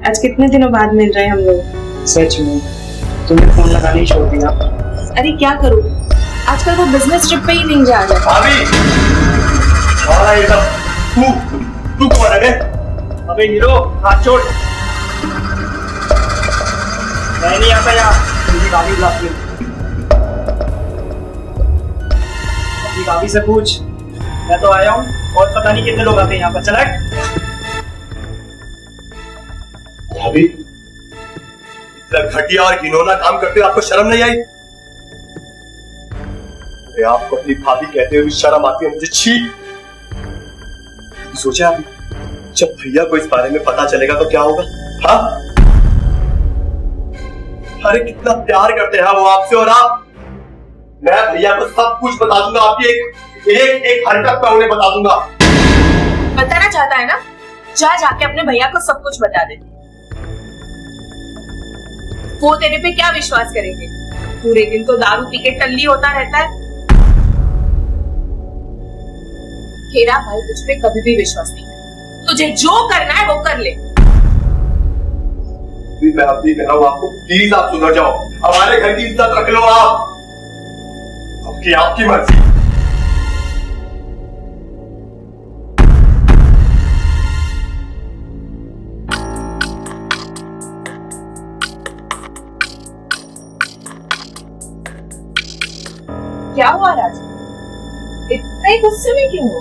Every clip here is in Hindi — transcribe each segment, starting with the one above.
आज कितने दिनों बाद मिल रहे हैं हम लोग। सच में तुमने फोन लगाना ही छोड़ दिया। अरे क्या करूं, आजकल वो बिजनेस ट्रिप पे ही नहीं जा रहा। भाभी और ये सब तू कौन है बे? अबे हीरो हाथ छोड़। मैं नहीं आता यहाँ। मेरी भाभी बुलाती है। अपनी भाभी से पूछ, मैं तो आया हूँ और पता नहीं कितने लोग आते हैं यहाँ पर। चला भाभी इतना घटिया और घिनौना काम करते हुए आपको शर्म नहीं आई? अरे आपको अपनी भाभी कहते हुए भी शर्म आती है मुझे। छी! सोचा अभी जब भैया को इस बारे में पता चलेगा तो क्या होगा? हाँ, अरे कितना प्यार करते हैं वो आपसे, और आप, मैं भैया को सब कुछ बता दूंगा। आपकी एक हरकत मैं उन्हें बता दूंगा। बताना चाहता है ना, जा जाके अपने भैया को सब कुछ बता दे। वो तेरे पे क्या विश्वास करेंगे? पूरे दिन तो दारू पी के टल्ली होता रहता है। तेरा भाई तुझ पे कभी भी विश्वास नहीं करे। तुझे जो करना है वो कर ले। मैं अपनी कह रहा हूँ आपको, प्लीज आप सुधर जाओ। हमारे घर की इज्जत रख लो आप। आपकी मर्जी। क्या हुआ राज, इतने गुस्से में क्यों हो?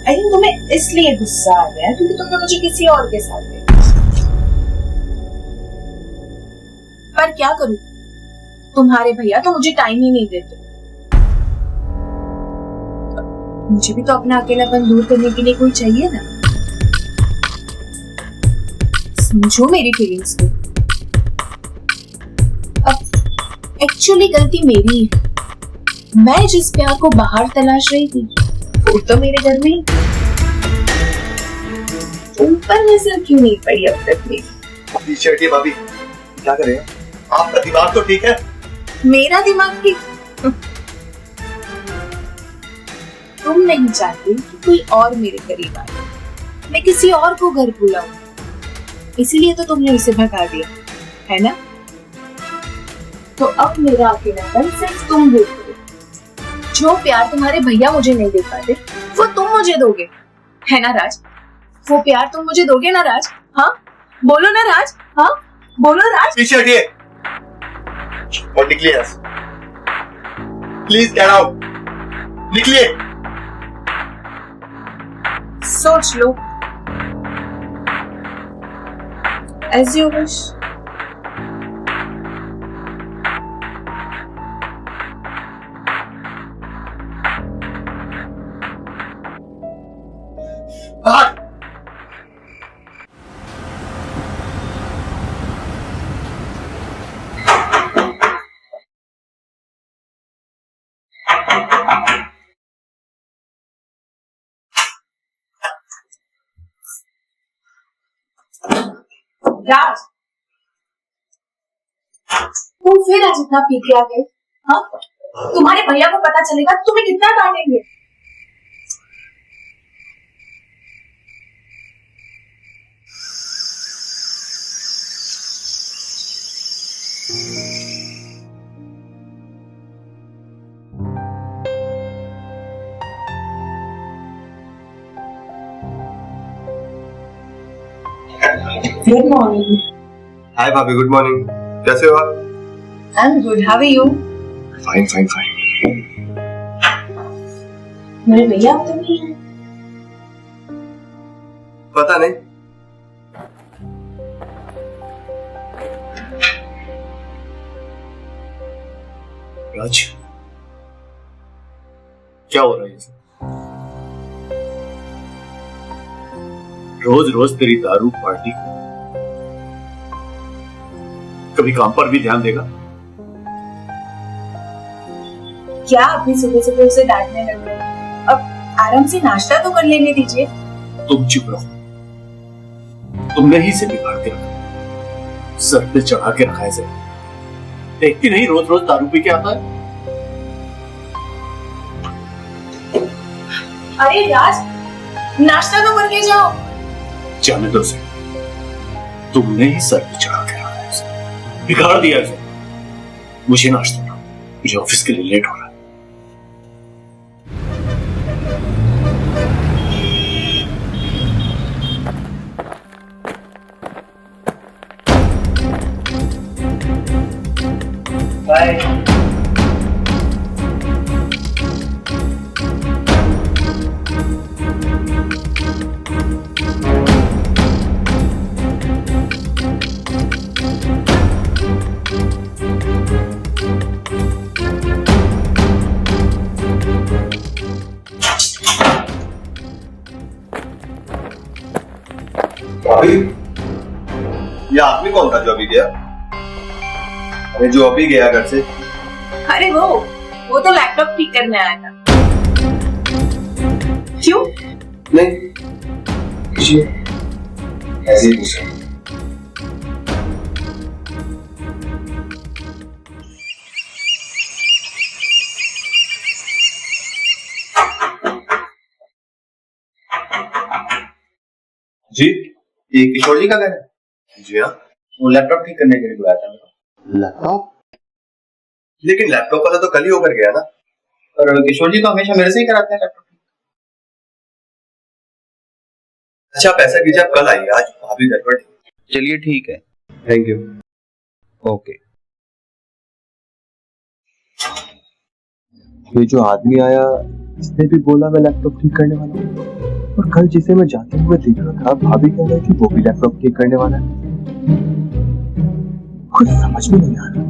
आई थिंक तुम्हें इसलिए गुस्सा आ गया क्योंकि तुमने मुझे किसी और के साथ देखा। पर क्या करूं, तुम्हारे भैया तो मुझे टाइम ही नहीं देते। मुझे भी तो अपना अकेलापन दूर करने के लिए कोई चाहिए ना। समझो मेरी फीलिंग्स को। एक्चुअली गलती मेरी है। मैं जिस प्यार को बाहर तलाश रही थी वो तो मेरे घर में ही था। ऊपर नजर क्यों नहीं पड़ी अब तक मेरी? टी-शर्ट ये भाभी क्या करें? आपका दिमाग तो ठीक है? मेरा दिमाग ठीक? तुम नहीं चाहती कि कोई और मेरे करीब आए, मैं किसी और को घर बुलाऊं, इसीलिए तो तुमने उसे भगा दिया है ना? तो अब मेरा अकेलापन सिर्फ तुम दूर करो। जो प्यार तुम्हारे भैया मुझे नहीं दे पाते वो तुम मुझे दोगे, है ना राज? वो प्यार तुम मुझे दोगे ना राज? हाँ बोलो ना राज, हाँ बोलो राज। टी-शर्ट ये और निकलिए यहाँ से। प्लीज गेट आउट, निकलिए। सोच लो, एज यू विश। भाग। राज, तुम फिर आज इतना पी के आ गए? हाँ, तुम्हारे भैया को पता चलेगा तो तुम्हें कितना डांटेंगे। Good morning. हाय भाभी, गुड मॉर्निंग। कैसे हो आप? I am good, how are you? Fine fine fine. मेरे भैया अब तक नहीं है। पता नहीं। राज, क्या हो रहा है ये? रोज रोज तेरी दारू पार्टी, कभी काम पर भी ध्यान देगा? क्या अभी सुबह सुबह उसे डांटने लग रहे? अब आराम से नाश्ता तो कर लेने दीजिए। तुम चुप रहो। तुमने ही इसे बिगाड़ के रखा, सर पे चढ़ा के रखा है इसे। देखती नहीं रोज रोज दारू पी के आता है। अरे राज, नाश्ता तो करके जाओ। जाने दो उसे, तुमने ही सर पे चढ़ा के रखा है उसे, बिगाड़ दिया उसे। मुझे नाश्ता दो, मुझे ऑफिस के लिए लेट हो रहा है। बाय। भाभी, ये आदमी कौन था जो अभी गया? अरे जो अभी गया घर से। अरे वो तो लैपटॉप ठीक करने आया था। क्यों? नहीं, कुछ नहीं, ऐसे ही पूछा। जी, ये किशोर जी का घर है? जी हाँ। वो लैपटॉप ठीक करने के लिए बुलाया था मेरे। लैपटॉप? लेकिन लैपटॉप वाला तो कल ही होकर गया ना। और किशोर जी तो हमेशा मेरे से ही कराते हैं लैपटॉप। अच्छा, आप ऐसा कीजिए, आप कल आइए, आज भाभी घर पर। चलिए ठीक है, थैंक यू। ओके। ये जो आदमी आया, इसने भी बोला मैं लैपटॉप ठीक करने वाला हूँ। और कल जिसे मैं जाते हुए देख रहा था, भाभी कह रही थी वो भी लैपटॉप ठीक करने वाला है। कुछ समझ में नहीं आ रहा।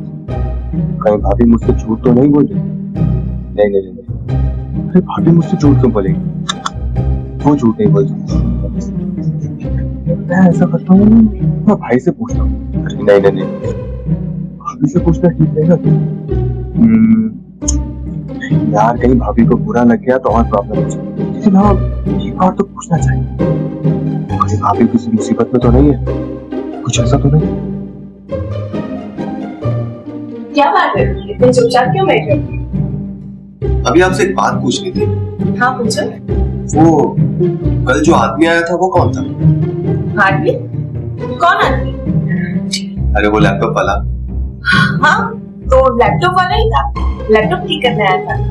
कहीं भाभी मुझसे झूठ तो नहीं बोली? नहीं नहीं नहीं, अरे भाभी मुझसे झूठ क्यों बोलेगी? वो झूठ नहीं बोलती। मैं ऐसा करता हूँ, मैं भाई से पूछता हूँ। अरे नहीं नहीं नहीं, भाभी से पूछना ठीक रहेगा क्या? यार, कहीं भाभी को बुरा लग गया तो और प्रॉब्लम हो जाएगी। लेकिन हाँ, एक बार तो पूछना चाहिए, कहीं भाभी किसी मुसीबत में तो नहीं है? कुछ ऐसा तो नहीं? क्या बात है, इतने चुपचाप क्यों बैठे? अभी आपसे एक बात पूछनी थी। हाँ पूछो। वो कल जो आदमी आया था वो कौन था? आदमी? कौन आदमी? अरे वो लैपटॉप वाला। हाँ, तो लैपटॉप वाला ही था, लैपटॉप ठीक करने आया था।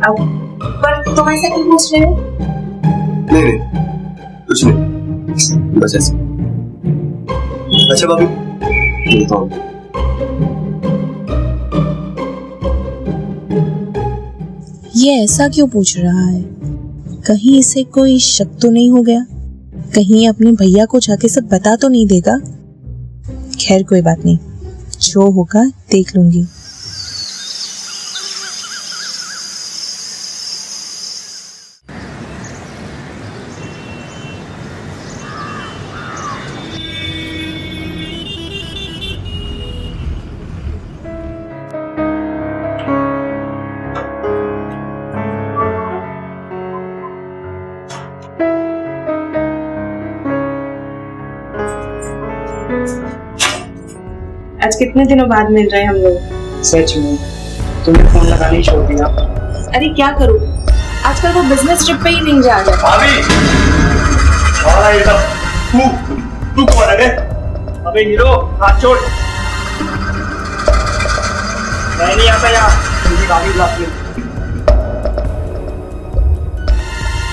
अब पर तुम ऐसा क्यों पूछ रहे हो? नहीं नहीं, कुछ नहीं, बस ऐसे। अच्छा भाभी, मिलता हूँ। ये ऐसा क्यों पूछ रहा है? कहीं इसे कोई शक तो नहीं हो गया? कहीं अपने भैया को जाके सब बता तो नहीं देगा? खैर कोई बात नहीं, जो होगा देख लूंगी। आज कितने दिनों बाद मिल रहे हैं हम लोग। सच में तुमने फोन लगाना ही छोड़ दिया। अरे क्या करूं, आजकल वो बिजनेस ट्रिप पे ही नहीं जा रहा। भाभी, और ये सब तू कौन है? अबे हीरो, हाथ छोड़। मैं नहीं आता यहाँ, मुझे भाभी बुलाती है।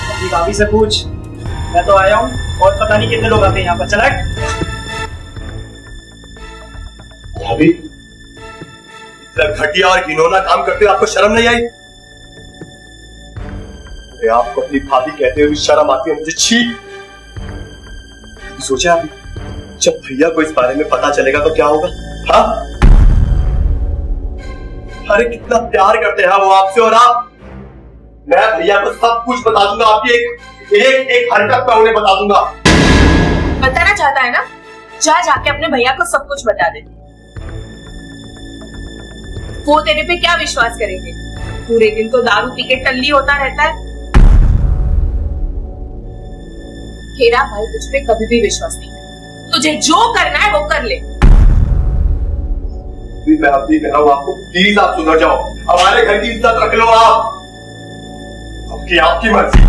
अपनी भाभी से पूछ, मैं तो आया हूँ और पता नहीं कितने लोग आते हैं यहाँ पर। चला भाभी, इतना घटिया और घिनौना काम करते हुए आपको शर्म नहीं आई? अरे आपको अपनी भाभी कहते हुए भी शर्म आती है मुझे। छी! सोचा अभी जब भैया को इस बारे में पता चलेगा तो क्या होगा? हाँ, अरे कितना प्यार करते हैं वो आपसे, और आप। मैं भैया को सब कुछ बता दूंगा, आपकी एक हरकत मैं उन्हें बता दूंगा। बताना चाहता है ना, जा जाके अपने भैया को सब कुछ बता दे। वो तेरे पे क्या विश्वास करेंगे? पूरे दिन तो दारू पी के टल्ली होता रहता है। तेरा भाई तुझ पे कभी भी विश्वास नहीं है। तुझे जो करना है वो कर ले। मैं अपनी कह रहा हूँ आपको, प्लीज आप सुधर जाओ। हमारे घर की इज्जत रख लो आप। आपकी मर्जी।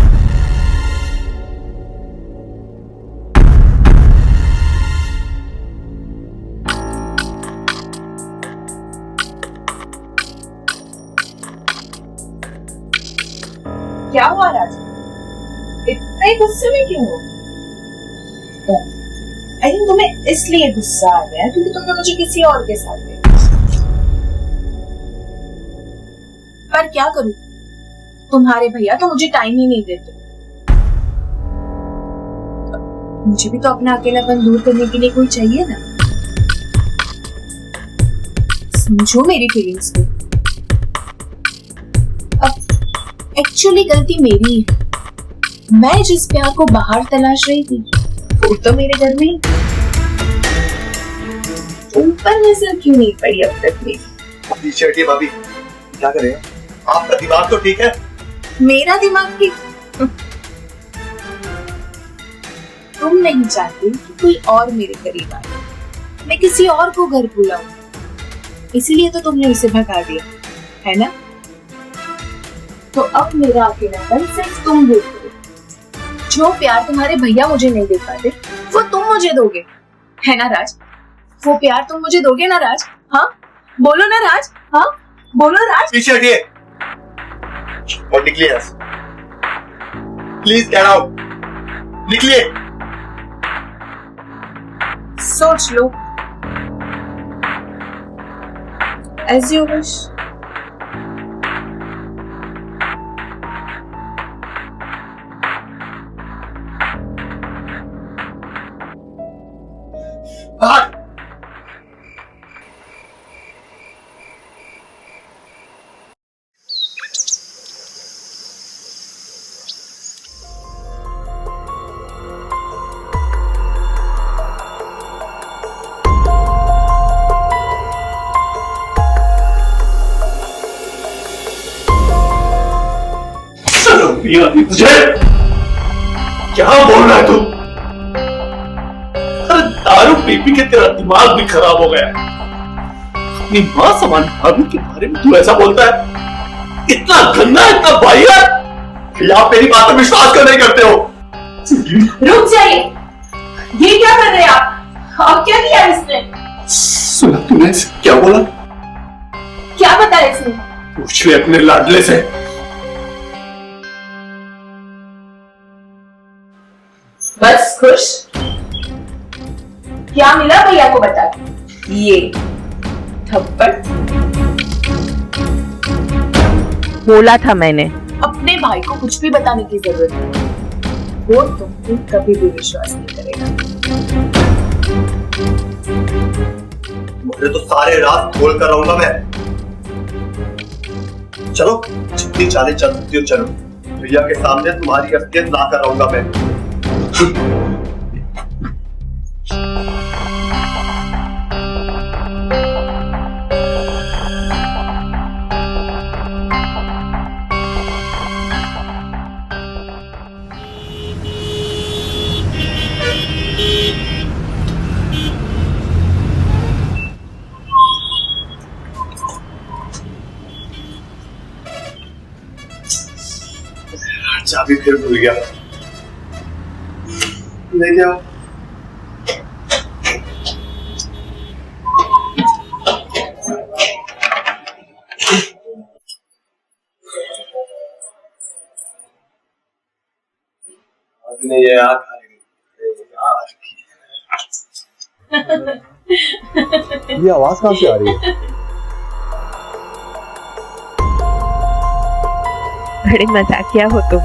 अरे गुस्से में क्यों हो? आई थिंक तुम्हें इसलिए गुस्सा आ गया क्योंकि तुमने मुझे किसी और के साथ देखा। पर क्या करूं, तुम्हारे भैया तो मुझे टाइम ही नहीं देते। मुझे भी तो अपना अकेलापन दूर करने के लिए कोई चाहिए ना। समझो मेरी फीलिंग्स को। अब एक्चुअली गलती मेरी है। मैं जिस प्यार को बाहर तलाश रही थी वो तो मेरे घर में ही था। ऊपर नजर क्यों नहीं पड़ी अब तक मेरी? पीछे हटिए भाभी, क्या करें? आपका दिमाग तो ठीक है? मेरा दिमाग ठीक? तुम नहीं चाहती कि कोई और मेरे करीब आए, मैं किसी और को घर बुलाऊं, इसीलिए तो तुमने उसे भगा दिया है ना? तो अब मेरा अकेलापन सिर्फ तुम दूर करो। जो प्यार तुम्हारे भैया मुझे नहीं दे पाते वो तुम मुझे दोगे, है ना राज? वो प्यार तुम मुझे दोगे ना राज? हाँ बोलो ना राज, हाँ बोलो राज। पीछे हटिए और निकलिए यहाँ से। प्लीज गेट आउट, निकलिए। सोच लो, एज यू विश। बाहर। तुझे क्या बोल रहा है तू? अरे दारू पी पी के तेरा दिमाग भी खराब हो गया है। अपनी मां समान भाभी के बारे में तू ऐसा बोलता है? इतना गंदा, इतना वाहियात। आप मेरी बात पर विश्वास क्यों नहीं करते हो? रुक जाइए, ये क्या कर रहे हैं आप? और क्या किया इसने? सुना तूने क्या बोला? क्या बताया इसने? पूछ ले अपने लाडले से। बस खुश? क्या मिला भैया को बता के? ये थप्पड़? बोला था मैंने। अपने भाई को कुछ भी बताने की जरूरत नहीं, वो तुम पे कभी भी विश्वास नहीं करेगा। मुझे तो सारे रात खोल कर रहूंगा मैं। चलो जितनी चालें चल सकती हो चलो, भैया के सामने तुम्हारी असलियत ला कर रहूंगा मैं। चाबी फिर भूल गया। ले गया। नहीं यार, ये आवाज कहां से आ रही है? बड़े मजाकिया हो तुम।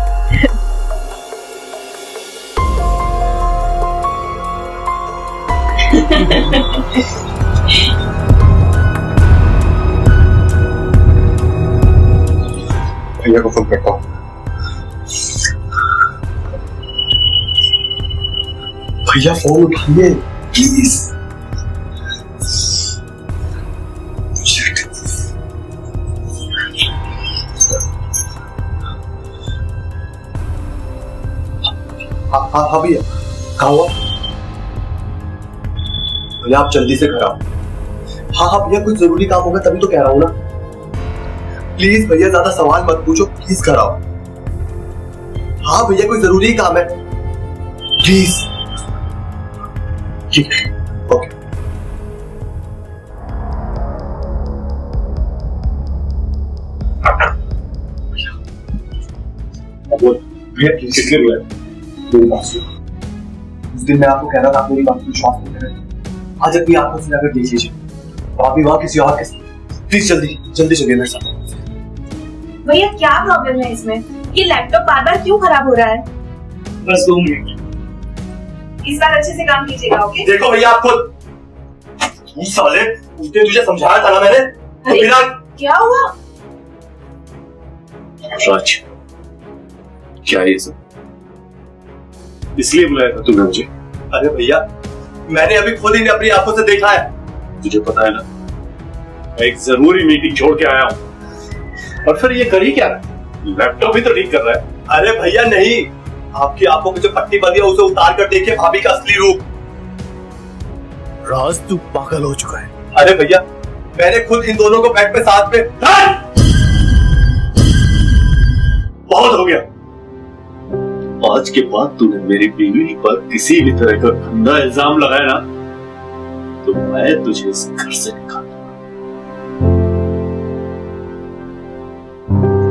भैया को फोन करता हूँ। भैया फोन उठाइए प्लीज। हाँ भैया, कहाँ हुआ? भैया आप जल्दी से घर आओ। हाँ भैया, कुछ जरूरी काम होगा तभी तो कह रहा हूँ ना। प्लीज भैया ज्यादा सवाल मत पूछो, प्लीज घर आओ। हाँ भैया, कोई जरूरी काम है, प्लीज। ठीक है, ओके। भैया कितने हुए? मेरी बात सुनो, उस दिन मैं आपको कह रहा था आप मेरी बात को विश्वास नहीं कर रहे। आज अपनी आंखों से जाकर देख लीजिए, भाभी वहां किसी और के साथ। प्लीज जल्दी जल्दी चलिए मेरे साथ। भैया क्या प्रॉब्लम है इसमें? ये लैपटॉप बार बार क्यों खराब हो रहा है? बस 2 मिनट। इस बार अच्छे से काम कीजिएगा, ओके? देखो भैया आपको साले उसने तुझे समझाया था ना मैंने, तो अरे, बिना क्या हुआ? राज, क्या ये सब? इसलिए बुलाया था तुमने मुझे? अरे भैया मैंने अभी खुद ही अपनी आंखों से देखा है। तुझे पता है ना, मैं एक जरूरी मीटिंग छोड़ के आया हूं, और फिर ये कर ही क्या रहा है? लैपटॉप भी तो ठीक कर रहा है। अरे भैया नहीं, आपकी आंखों में जो पट्टी बंधी है उसे उतार कर देखिए भाभी का असली रूप। राज, तू पागल हो चुका है। अरे भैया मैंने खुद इन दोनों को बेड पे साथ में। बहुत हो गया। आज के बाद तूने मेरी बीवी पर किसी भी तरह का गंदा इल्जाम लगाया ना, तो मैं तुझे इस घर से निकाल दूंगा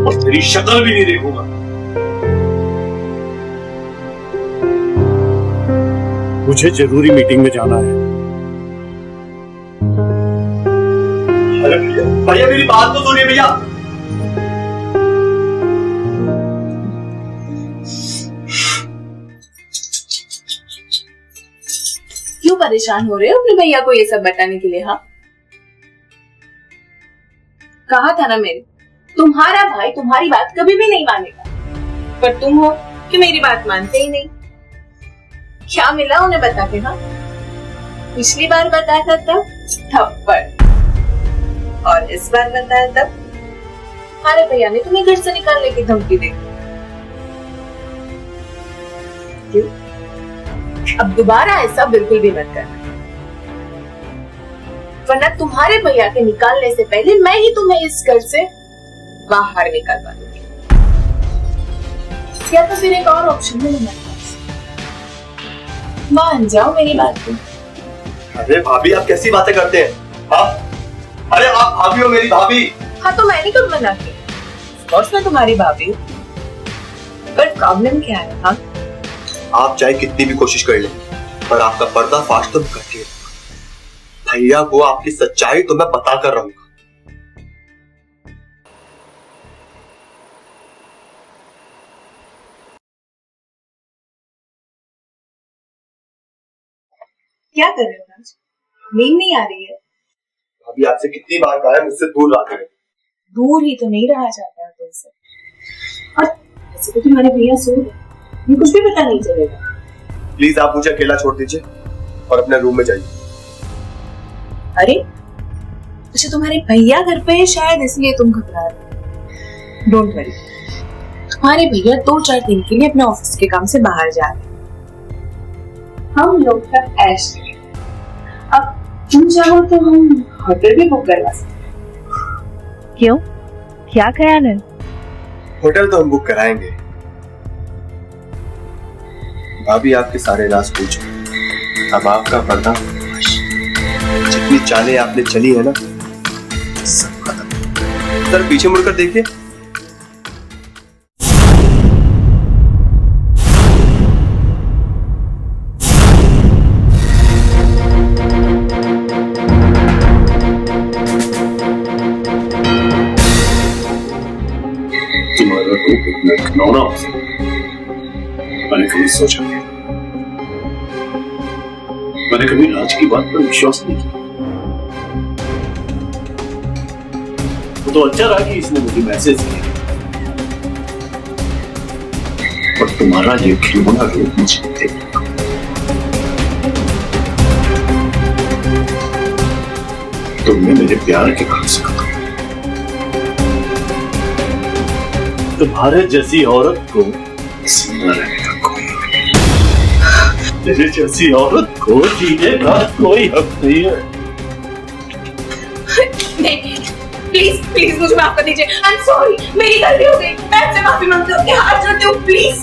और तेरी शक्ल भी नहीं देखूंगा। मुझे जरूरी मीटिंग में जाना है। अरे भैया भैया मेरी बात तो सुनिए भैया। क्यों परेशान हो रहे हो अपने भैया को ये सब बताने के लिए? हाँ, कहा था ना मैंने, तुम्हारा भाई तुम्हारी बात कभी भी नहीं मानेगा, पर तुम हो कि मेरी बात मानते ही नहीं। क्या मिला उन्हें बता के? हाँ, पिछली बार बताया था तब थप्पड़, और इस बार बताया तब हमारे भैया ने तुम्हें घर से निकालने की धमकी दी। क्यों? अब दोबारा ऐसा बिल्कुल भी मत करना, वरना तुम्हारे भैया के निकालने से पहले मैं ही तुम्हें इस घर से बाहर निकालवा दूंगी। या तो फिर एक और ऑप्शन है मेरे पास, मान जाओ मेरी बात को। अरे भाभी आप कैसी बातें करते हैं? हाँ अरे आप भाभी हो, मेरी भाभी। हाँ तो मैंने कब मना किया? ऑफकोर्स मैं तुम्हारी भाभी हूँ, पर प्रॉब्लम क्या है? हाँ, आप चाहे कितनी भी कोशिश कर लें, पर आपका पर्दाफाश तो मैं करके रहूंगा। भैया को आपकी सच्चाई तो मैं बता कर रहूंगा। क्या कर रहे हो राज? नींद नहीं आ रही है? भाभी आपसे कितनी बार कहा है मुझसे दूर रहा करें। दूर ही तो नहीं रहा जाता है तुमसे। और ऐसे तो तुम्हारे भैया सो रहे, ये कुछ भी पता नहीं चलेगा। प्लीज आप मुझे अकेला छोड़ दीजिए और अपने रूम में जाइए। अरे अच्छा, तुम्हारे भैया घर पे है शायद, इसलिए तुम घबरा रहे। डोंट वरी, तुम्हारे भैया 2-4 दिन के लिए अपने ऑफिस के काम से बाहर जा रहे हैं। हम लोग का ऐश करेंगे। अब तुम चाहो तो हम होटल भी बुक करवा सकते हैं। क्यों, क्या ख्याल है? होटल तो हम बुक कराएंगे। भाभी आपके सारे राज पूछ, अब आपका पर्दा, जितनी चालें आपने चली है ना, सब खत्म। सर पीछे मुड़कर देखिए। तुम्हारा रूप इतना घिनौना हो सकता है, मैंने कभी सोचा नहीं। मैंने कभी राज की बात पर विश्वास नहीं किया। वो तो अच्छा रहा कि इसने मुझे मैसेज किया, पर तुम्हारा ये घिनौना रूप मुझे देखा। तुमने मेरे प्यार के भरोसे खत्म। तुम्हारे जैसी औरत को जिंदा रहने का कोई हक नहीं। तेरे जैसी औरत को जीने का कोई हक नहीं है। नहीं, प्लीज प्लीज मुझे माफ कर दीजिए। आई एम सॉरी, मेरी गलती हो गई। मैं आपसे माफी मांगती हूँ, हाथ जोड़ती हूँ, प्लीज।